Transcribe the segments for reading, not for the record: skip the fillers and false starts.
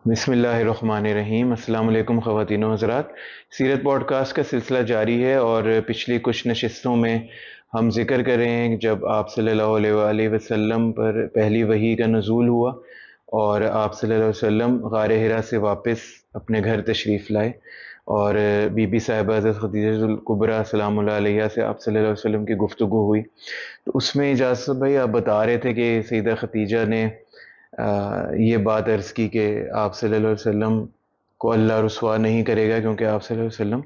بسم اللہ الرحمن الرحیم۔ السلام علیکم خواتین و حضرات، سیرت پوڈ کاسٹ کا سلسلہ جاری ہے اور پچھلی کچھ نشستوں میں ہم ذکر کر رہے ہیں کہ جب آپ صلی اللہ علیہ وآلہ وسلم پر پہلی وحی کا نزول ہوا اور آپ صلی اللہ علیہ وسلم غار حرا سے واپس اپنے گھر تشریف لائے اور بی بی صاحبہ حضرت خدیجہ الکبریٰ سلام اللہ علیہا سے آپ صلی اللہ علیہ وسلم کی گفتگو ہوئی، تو اس میں اجازت بھائی آپ بتا رہے تھے کہ سیدہ خدیجہ نے یہ بات عرض کی کہ آپ صلی اللہ علیہ وسلم کو اللہ رسوا نہیں کرے گا، کیونکہ آپ صلی اللہ علیہ وسلم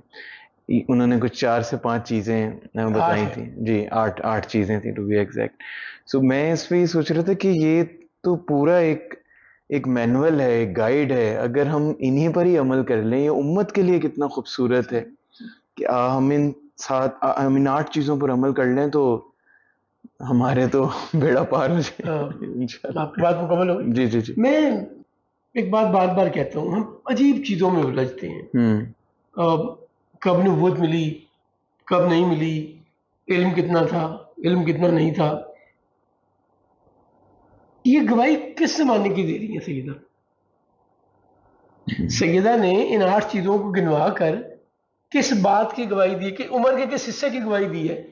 انہوں نے کچھ 4 سے 5 چیزیں بتائی تھیں جی، 8 چیزیں تھیں ٹو بی ایگزیکٹ۔ سو میں اس پہ یہ سوچ رہا تھا کہ یہ تو پورا ایک مینول ہے، ایک گائیڈ ہے، اگر ہم انہی پر ہی عمل کر لیں، یہ امت کے لیے کتنا خوبصورت ہے کہ ہم ان 8 چیزوں پر عمل کر لیں تو ہمارے تو بیڑا پار ہو جائے۔ آپ کی بات مکمل ہوگی۔ جی جی جی۔ میں ایک بات بار بار کہتا ہوں، ہم عجیب چیزوں میں الجھتے ہیں۔ کب نبوت ملی، کب نہیں ملی، علم کتنا تھا، علم کتنا نہیں تھا، یہ گواہی کس زمانے کی دے رہی ہے سیدہ؟ سیدہ نے ان 8 چیزوں کو گنوا کر کس بات کی گواہی دی، کہ عمر کے کس حصے کی گواہی دی ہے؟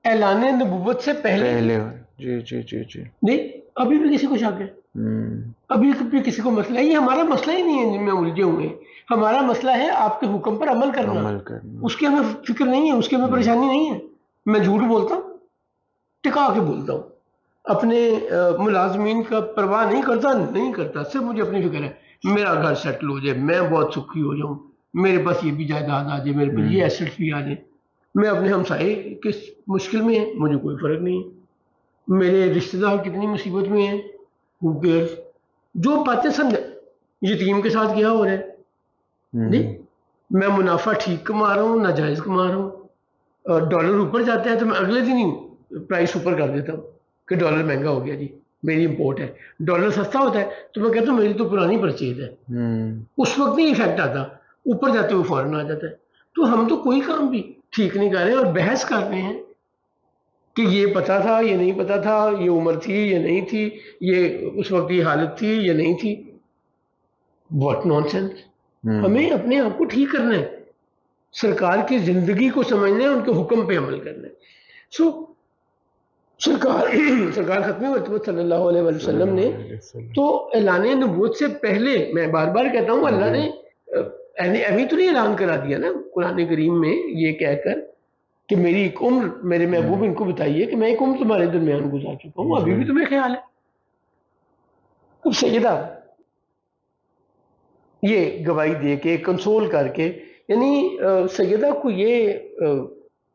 اعلان نبوت سے پہلے جی جی جی جی۔ نہیں، ابھی بھی کسی کو شک ہے، ابھی بھی کسی کو مسئلہ ہے۔ یہ ہمارا مسئلہ ہی نہیں ہے جن میں الجھے ہوئے ہیں، ہمارا مسئلہ ہے آپ کے حکم پر عمل کرنا۔ اس کی ہمیں فکر نہیں ہے، اس کی ہمیں پریشانی نہیں ہے۔ میں جھوٹ بولتا ہوں، ٹکا کے بولتا ہوں، اپنے ملازمین کا پرواہ نہیں کرتا، صرف مجھے اپنی فکر ہے میرا گھر سیٹل ہو جائے، میں بہت سکھی ہو جاؤں، میرے پاس یہ بھی جائیداد آ جائے، میرے پاس یہ ایسٹس بھی آ جائیں، میں اپنے ہمسائے کس مشکل میں ہیں مجھے کوئی فرق نہیں ہے، میرے رشتہ دار کتنی مصیبت میں ہیں، who cares؟ جو باتیں سمجھے، یتیم کے ساتھ کیا ہو رہا ہے؟ نہیں، میں منافع ٹھیک کما رہا ہوں، ناجائز کما رہا ہوں، اور ڈالر اوپر جاتا ہے تو میں اگلے دن ہی پرائس اوپر کر دیتا ہوں کہ ڈالر مہنگا ہو گیا جی، میری امپورٹ ہے۔ ڈالر سستا ہوتا ہے تو میں کہتا ہوں میری تو پرانی پرچیز ہے، اس وقت نہیں ایفیکٹ آتا، اوپر جاتے ہوئے فوراً آ جاتا ہے۔ تو ہم تو کوئی کام بھی ٹھیک نہیں کر رہے اور بحث کر رہے ہیں کہ یہ پتا تھا، یہ نہیں پتا تھا، یہ عمر تھی یہ نہیں تھی، یہ اس وقت یہ حالت تھی یہ نہیں تھی۔ What naan sense! ہمیں اپنے آپ کو ٹھیک کرنا ہے، سرکار کی زندگی کو سمجھنا ہے، ان کے حکم پہ عمل کرنا ہے۔ سو سرکار ختم مرتبہ صلی اللہ علیہ وسلم نے تو اعلان نبوت سے پہلے، میں بار بار کہتا ہوں، اللہ نے ابھی تو نہیں اعلان کرا دیا نا قرآن کریم میں یہ کہہ کر کہ میری ایک عمر، میرے محبوب ان کو بتائیے کہ میں ایک عمر تمہارے درمیان گزار چکا ہوں، ابھی بھی تمہیں خیال ہے؟ اب سیدہ یہ گواہی دے کے کنسول کر کے، یعنی سیدہ کو یہ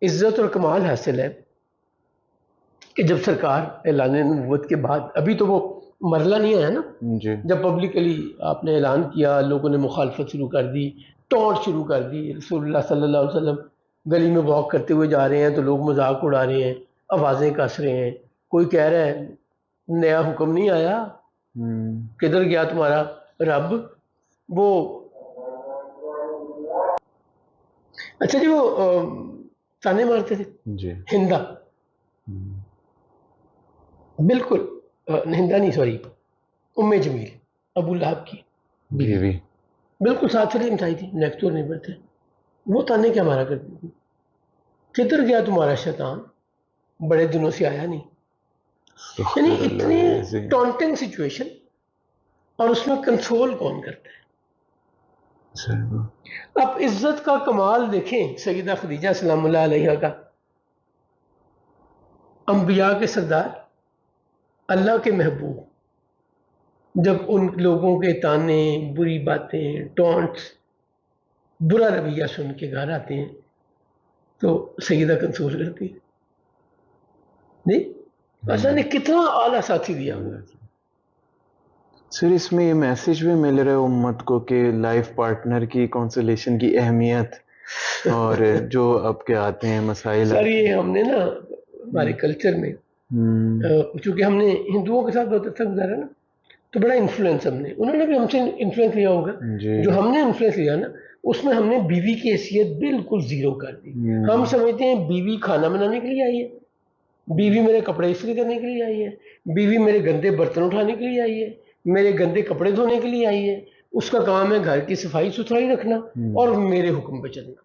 عزت اور کمال حاصل ہے کہ جب سرکار اعلان نبوت کے بعد، ابھی تو وہ مرحلہ نہیں آیا نا، جب پبلکلی آپ نے اعلان کیا، لوگوں نے مخالفت شروع کر دی، ٹونٹ شروع کر دی، رسول اللہ صلی اللہ علیہ وسلم گلی میں واک کرتے ہوئے جا رہے ہیں تو لوگ مذاق اڑا رہے ہیں، آوازیں کس رہے ہیں، کوئی کہہ رہا ہے نیا حکم نہیں آیا، کدھر گیا تمہارا رب؟ وہ اچھا جی، وہ تانے مارتے تھے ہندا، بالکل ہندا نہیں، سوری، ام جمیل، ابو لہب کی بیوی، بالکل ساتھ والی امتائی تھی، نیکسٹ ڈور نیبر تھے، وہ تانے کیا مارا کرتی تھی، کدھر گیا تمہارا شیطان، بڑے دنوں سے آیا نہیں۔ یعنی اتنی ٹونٹنگ سچویشن، اور اس میں کنٹرول کون کرتا ہے؟ اب عزت کا کمال دیکھیں سیدہ خدیجہ سلام اللہ علیہا کا، انبیاء کے سردار، اللہ کے محبوب، جب ان لوگوں کے تانے، بری باتیں، ٹونٹس، برا رویہ سن کے گھر آتے ہیں تو سیدہ کنسول کرتی ہے۔ نہیں، اللہ نے کتنا اعلیٰ ساتھی دیا ہوا ہے۔ سر اس میں یہ میسج بھی مل رہا ہے امت کو کہ لائف پارٹنر کی کونسولیشن کی اہمیت، اور جو اب کے آتے ہیں مسائل۔ سر یہ ہم نے نا ہمارے کلچر میں، چونکہ ہم نے ہندوؤں کے ساتھ بہت اچھا گزارا نا، تو بڑا انفلوئنس ہم نے، انہوں نے بھی ہم سے انفلوئنس لیا ہوگا، جو ہم نے انفلوئنس لیا نا اس میں ہم نے بیوی کی حیثیت بالکل زیرو کر دی۔ ہم سمجھتے ہیں بیوی کھانا بنانے کے لیے آئی ہے، بیوی میرے کپڑے استری کرنے کے لیے آئی ہے، بیوی میرے گندے برتن اٹھانے کے لیے آئی ہے، میرے گندے کپڑے دھونے کے لیے آئی ہے، اس کا کام ہے گھر کی صفائی ستھرائی رکھنا اور میرے حکم پہ چلنا.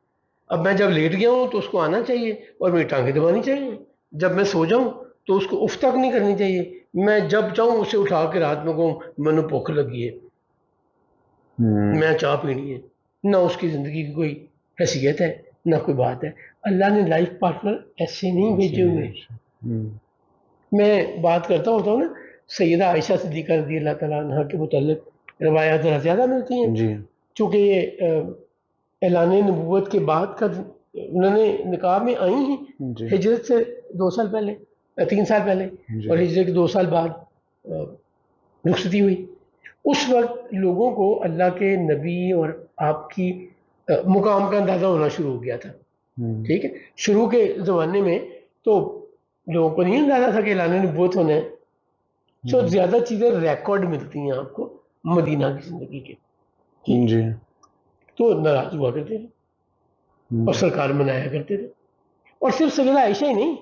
اب میں جب لیٹ گیا ہوں تو اس کو آنا چاہیے اور میری ٹانگیں دبانی چاہیے. جب میں سو جاؤں تو اس کو اف تک نہیں کرنی چاہیے. میں جب چاہوں اسے اٹھا کے رات میں کہوں میں نے بھوک لگی ہے, میں چاہ پینی ہے. نہ اس کی زندگی کی کوئی حیثیت ہے نہ کوئی بات ہے. اللہ نے لائف پارٹنر ایسے نہیں بھیجے ہوئے. میں بات کرتا ہوتا ہوں نا سیدہ عائشہ صدیقہ رضی اللہ تعالیٰ عنہ کے متعلق روایات ذرا زیادہ ملتی ہیں چونکہ یہ اعلان نبوت کے بعد کا انہوں نے نکاح میں آئی ہیں ہجرت سے 2 سال پہلے 3 سال پہلے اور ہجرت کے 2 سال بعد رخصتی ہوئی. اس وقت لوگوں کو اللہ کے نبی اور آپ کی مقام کا اندازہ ہونا شروع ہو گیا تھا. ٹھیک ہے, شروع کے زمانے میں تو لوگوں کو نہیں اندازہ تھا کہ اعلان نبوت ہونا ہے. سو زیادہ چیزیں ریکارڈ ملتی ہیں آپ کو مدینہ کی زندگی کے. جی تو ناراض ہوا کرتے تھے اور سرکار منایا کرتے تھے. اور صرف سیدہ عائشہ ہی نہیں,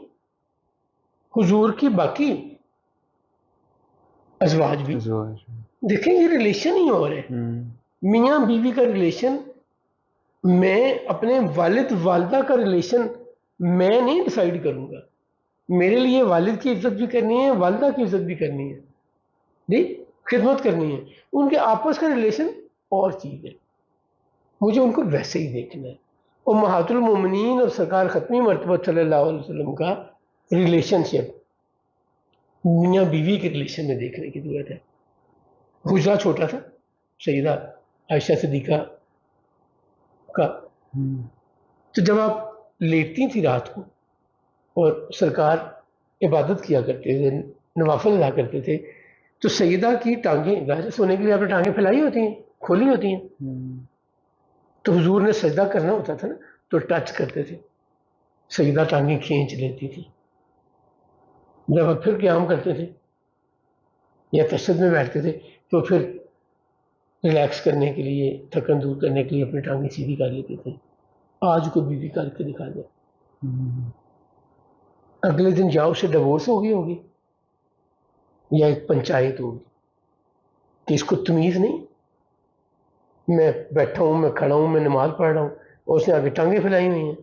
حضور کی باقی ازواج بھی. دیکھیں یہ ریلیشن ہی اور ہے, میاں بیوی کا ریلیشن. میں اپنے والد والدہ کا ریلیشن میں نہیں ڈیسائیڈ کروں گا. میرے لیے والد کی عزت بھی کرنی ہے, والدہ کی عزت بھی کرنی ہے, جی خدمت کرنی ہے. ان کے آپس کا ریلیشن اور چیز ہے, مجھے ان کو ویسے ہی دیکھنا ہے. امہات المومنین اور سرکار ختمی مرتبہ صلی اللہ علیہ وسلم کا ریلیشن شپ میاں بیوی کے ریلیشن میں دیکھنے کی ضرورت ہے. حجرہ چھوٹا تھا سیدہ عائشہ صدیقہ کا, تو جب آپ لیٹتی تھی رات کو اور سرکار عبادت کیا کرتے تھے, نوافل ادا کرتے تھے, تو سیدہ کی ٹانگیں سونے کے لیے آپ نے ٹانگیں پھیلائی ہوتی ہیں, کھولی ہوتی ہیں, تو حضور نے سجدہ کرنا ہوتا تھا نا تو ٹچ کرتے تھے, سیدہ ٹانگیں کھینچ لیتی تھی. جب آپ پھر قیام کرتے تھے یا تشہد میں بیٹھتے تھے تو پھر ریلیکس کرنے کے لیے, تھکن دور کرنے کے لیے اپنی ٹانگیں سیدھی کر لیتے تھے. آج کو بیوی کر کے دکھا دیں, اگلے دن یا اسے ڈیورس ہوگی یا ایک پنچایت ہوگی کہ اس کو تمیز نہیں, میں بیٹھا ہوں, میں کھڑا ہوں, میں نماز پڑھ رہا ہوں اور اس نے آگے ٹانگیں پھیلائی ہوئی ہیں.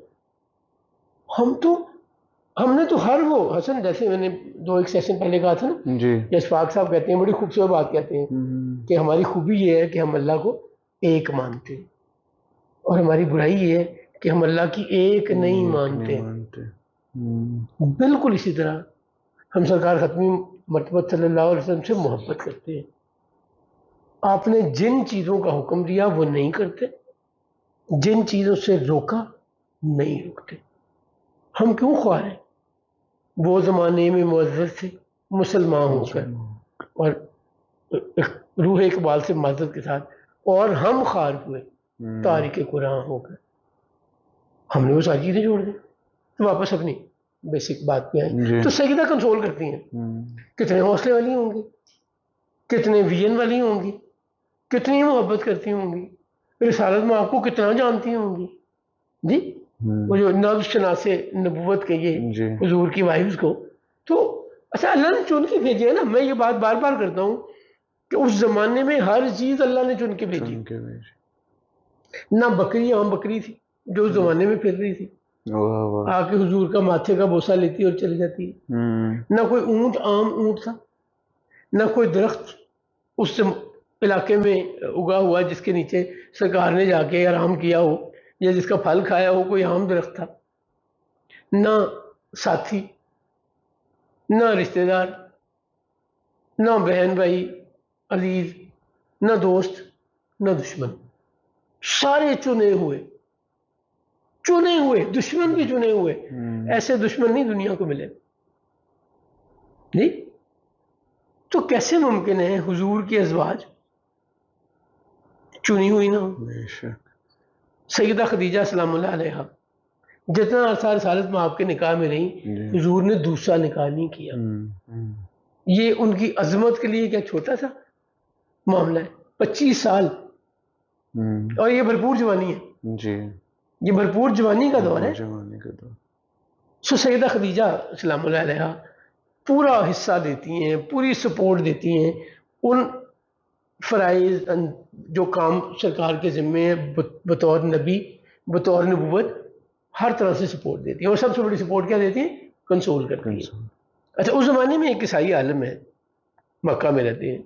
ہم نے تو ہر وہ حسن جیسے میں نے 2 سیشن پہلے کہا تھا نا جی, اشفاق صاحب کہتے ہیں بڑی خوبصورت بات کہتے ہیں کہ ہماری خوبی یہ ہے کہ ہم اللہ کو ایک مانتے ہیں اور ہماری برائی یہ ہے کہ ہم اللہ کی ایک نہیں مانتے. بالکل اسی طرح ہم سرکار ختمی مرتبہ صلی اللہ علیہ وسلم سے محبت کرتے ہیں. آپ نے جن چیزوں کا حکم دیا وہ نہیں کرتے, جن چیزوں سے روکا نہیں روکتے. ہم کیوں خوار ہیں؟ وہ زمانے میں معزز تھے مسلمان ہو کر اور روح اقبال سے معزز کے ساتھ, اور ہم خوار ہوئے تاریخ قرآن ہو کر. ہم نے وہ ساری چیزیں چھوڑ دی تو واپس اپنی بیسک بات پہ آئیں. تو سیدہ کنٹرول کرتی ہیں, کتنے حوصلے والی ہوں گی, کتنے وین والی ہوں گی, کتنی محبت کرتی ہوں گی, رسالت میں آپ کو کتنا جانتی ہوں گی. جی وہ جو نبض شناس نبوت کہیے حضور کی وائفز کو, تو اچھا اللہ نے چن کے بھیجے ہے نا. میں یہ بات بار بار کرتا ہوں کہ اس زمانے میں ہر چیز اللہ نے چن کے بھیجی. نہ بکری عام بکری تھی جو اس زمانے میں پھر رہی تھی, آ کے حضور کا ماتھے کا بوسہ لیتی اور چلی جاتی. نہ کوئی اونٹ عام اونٹ تھا, نہ کوئی درخت اس علاقے میں اگا ہوا جس کے نیچے سرکار نے جا کے آرام کیا ہو یا جس کا پھل کھایا ہو کوئی عام درخت تھا. نہ ساتھی, نہ رشتہ دار, نہ بہن بھائی عزیز, نہ دوست, نہ دشمن. سارے چنے ہوئے دشمن بھی چنے ہوئے. ایسے دشمن نہیں دنیا کو ملے. نہیں تو کیسے ممکن ہے حضور کی ازواج چنی ہوئی نہ ہو؟ سیدہ خدیجہ سلام اللہ علیہا جتنا عرصہ رسالت میں آپ کے نکاح میں رہی, حضور نے دوسرا نکاح نہیں کیا. یہ ان کی عظمت کے لیے کیا چھوٹا سا معاملہ ہے؟ 25 سال, اور یہ بھرپور جوانی ہے. جی یہ بھرپور جوانی کا دور ہے. سو سیدہ خدیجہ سلام اللہ علیہا پورا حصہ دیتی ہیں, پوری سپورٹ دیتی ہیں ان فرائض جو کام سرکار کے ذمے ہیں بطور نبی بطور نبوت ہر طرح سے سپورٹ دیتی ہے، اور سب سے بڑی سپورٹ کیا دیتی ہے؟ کنسول کرتی ہے۔ اچھا اس زمانے میں ایک عیسائی عالم ہے، مکہ میں رہتے ہیں،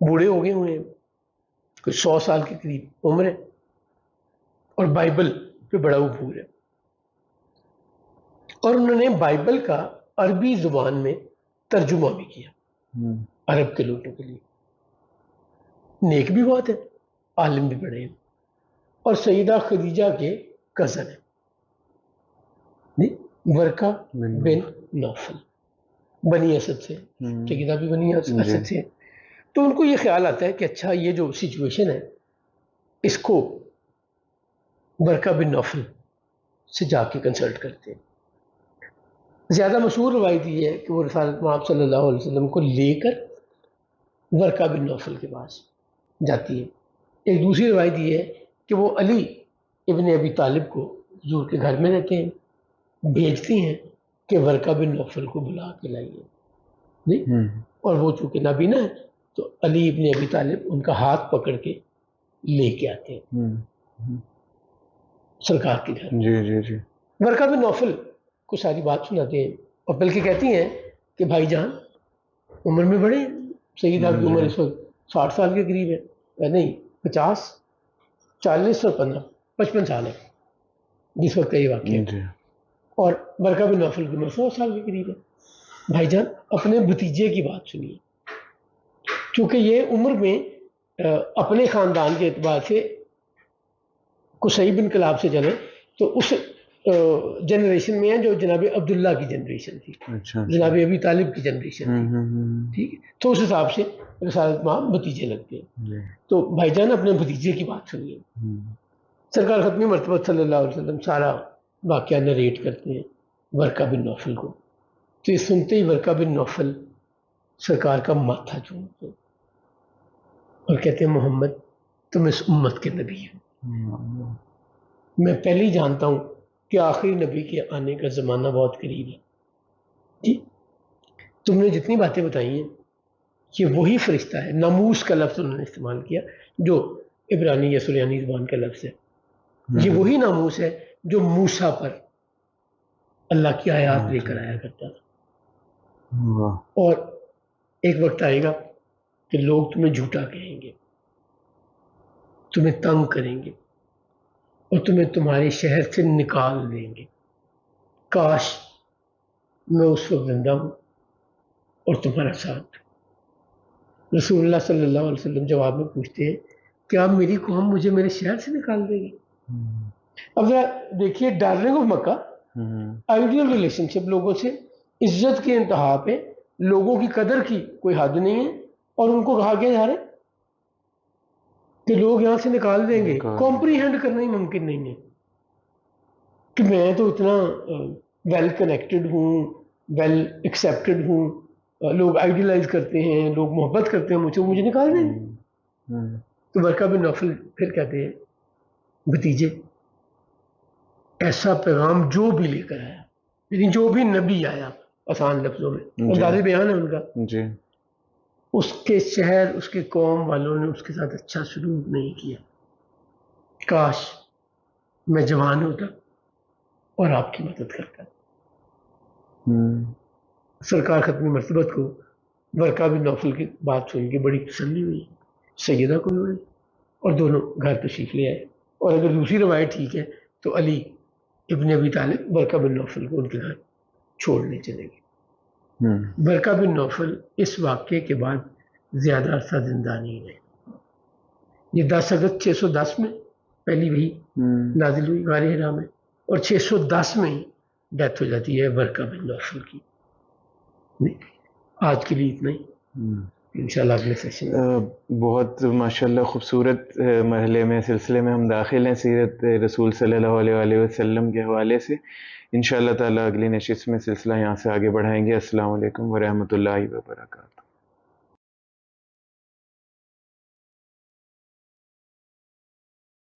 بوڑھے ہو گئے ہوئے ہیں، کوئی 100 سال کے قریب عمر ہے، اور بائبل پہ بڑا عبور ہے، اور انہوں نے بائبل کا عربی زبان میں ترجمہ بھی کیا عرب کے لوگوں کے لیے۔ نیک بھی بہت ہے، عالم بھی بڑے ہیں، اور سیدہ خدیجہ کے کزن ہیں، ورقہ بن نوفل، بنی اسد سے، سیدہ بھی بنی اسد سے۔ تو ان کو یہ خیال آتا ہے کہ اچھا یہ جو سچویشن ہے اس کو ورقہ بن نوفل سے جا کے کنسلٹ کرتے ہیں۔ زیادہ مشہور روایت یہ ہے کہ وہ رسالت مآب صلی اللہ علیہ وسلم کو لے کر ورقہ بن نوفل کے پاس جاتی ہے۔ ایک دوسری روایت یہ ہے کہ وہ علی ابن ابی طالب کو حضور کے گھر میں رہتے ہیں، بھیجتی ہیں کہ ورقہ بن نوفل کو بلا کے لائیے، نہیں، اور وہ چونکہ نابینا ہے تو علی ابن ابی طالب ان کا ہاتھ پکڑ کے لے کے آتے ہیں سرکار کے گھر۔ جی ورقہ بن نوفل کو ساری بات سناتے ہیں، اور بلکہ کہتی ہیں کہ بھائی جان عمر میں بڑے ہیں، سیدہ کی عمر اس وقت 60 سال کے قریب ہے، نہیں 50 40 اور 55 سال ہے جس وقت یہ واقعہ ہے، اور ورقہ بن نوفل کی عمر 100 سال کے قریب ہے۔ بھائی جان اپنے بھتیجے کی بات سنیے، چونکہ یہ عمر میں اپنے خاندان کے اعتبار سے قصی بن کلاب سے چلے تو اس جنریشن میں ہے جو جناب عبداللہ کی جنریشن تھی، جناب ابی طالب کی جنریشن تھی، ٹھیک ہے، تو اس حساب سے رسالت مآب بھتیجے لگتے ہیں۔ تو بھائی جان اپنے بھتیجے کی بات سنیے۔ سرکار ختمی مرتبہ صلی اللہ علیہ وسلم سارا واقعہ نریٹ کرتے ہیں ورقہ بن نوفل کو، تو یہ سنتے ہی ورقہ بن نوفل سرکار کا ماتھا چومتے ہیں اور کہتے ہیں محمد تم اس امت کے نبی ہو، میں پہلے ہی جانتا ہوں کہ آخری نبی کے آنے کا زمانہ بہت قریب ہے، جی تم نے جتنی باتیں بتائی ہیں یہ وہی فرشتہ ہے، ناموس کا لفظ انہوں نے استعمال کیا جو عبرانی یا سریانی زبان کا لفظ ہے، یہ وہی ناموس ہے جو موسیٰ پر اللہ کی آیات لے کر آیا کرتا تھا، اور ایک وقت آئے گا کہ لوگ تمہیں جھوٹا کہیں گے، تمہیں تنگ کریں گے، اور تمہیں تمہارے شہر سے نکال دیں گے، کاش میں اس وقت زندہ ہوں اور تمہارا ساتھ۔ رسول اللہ صلی اللہ علیہ وسلم جواب میں پوچھتے ہیں کیا میری قوم مجھے میرے شہر سے نکال دے گی؟ اب ذرا دیکھیے darling of Mecca, ideal relationship, لوگوں سے عزت کے انتہا پہ، لوگوں کی قدر کی کوئی حد نہیں ہے، اور ان کو کہا کیا جا رہا ہے کہ لوگ یہاں سے نکال دیں گے۔ کمپریہینڈ کرنا ہی ممکن نہیں ہے کہ میں تو اتنا ویل کنیکٹڈ ہوں، ویل ایکسیپٹڈ ہوں، لوگ آئیڈیلائز کرتے ہیں، لوگ محبت کرتے ہیں مجھے نکال دیں گے۔ تو ورقہ بن نوفل پھر کہتے ہیں بھتیجے ایسا پیغام جو بھی لے کر آیا، یعنی جو بھی نبی آیا، آسان لفظوں میں انداز بیان ہے ان کا، اس کے شہر اس کے قوم والوں نے اس کے ساتھ اچھا سلوک نہیں کیا، کاش میں جوان ہوتا اور آپ کی مدد کرتا۔ سرکار ختمی مرتبت کو ورقہ بن نوفل کی بات سن کے بڑی تسلی ہوئی، سیدہ کو بھی ہوئی، اور دونوں گھر تشریف لے آئے، اور اگر دوسری روایت ٹھیک ہے تو علی ابن ابی طالب ورقہ بن نوفل کو ان کے گھر چھوڑنے چلے گئے۔ ورقہ بن نوفل اس واقعے کے بعد زیادہ عرصہ زندہ نہیں رہے۔ یہ 10 اگست 610 میں پہلی وحی نازل ہوئی غار حرا میں، اور 610 میں ہی ڈیتھ ہو جاتی ہے ورقہ بن نوفل کی۔ آج کے لیے اتنا ہی، انشاءاللہ اگلے سیشن بہت ماشاءاللہ خوبصورت مرحلے میں سلسلے میں ہم داخل ہیں سیرت رسول صلی اللہ علیہ وسلم کے حوالے سے۔ انشاءاللہ تعالی اگلی نشست میں سلسلہ یہاں سے آگے بڑھائیں گے۔ السلام علیکم ورحمۃ اللہ وبرکاتہ۔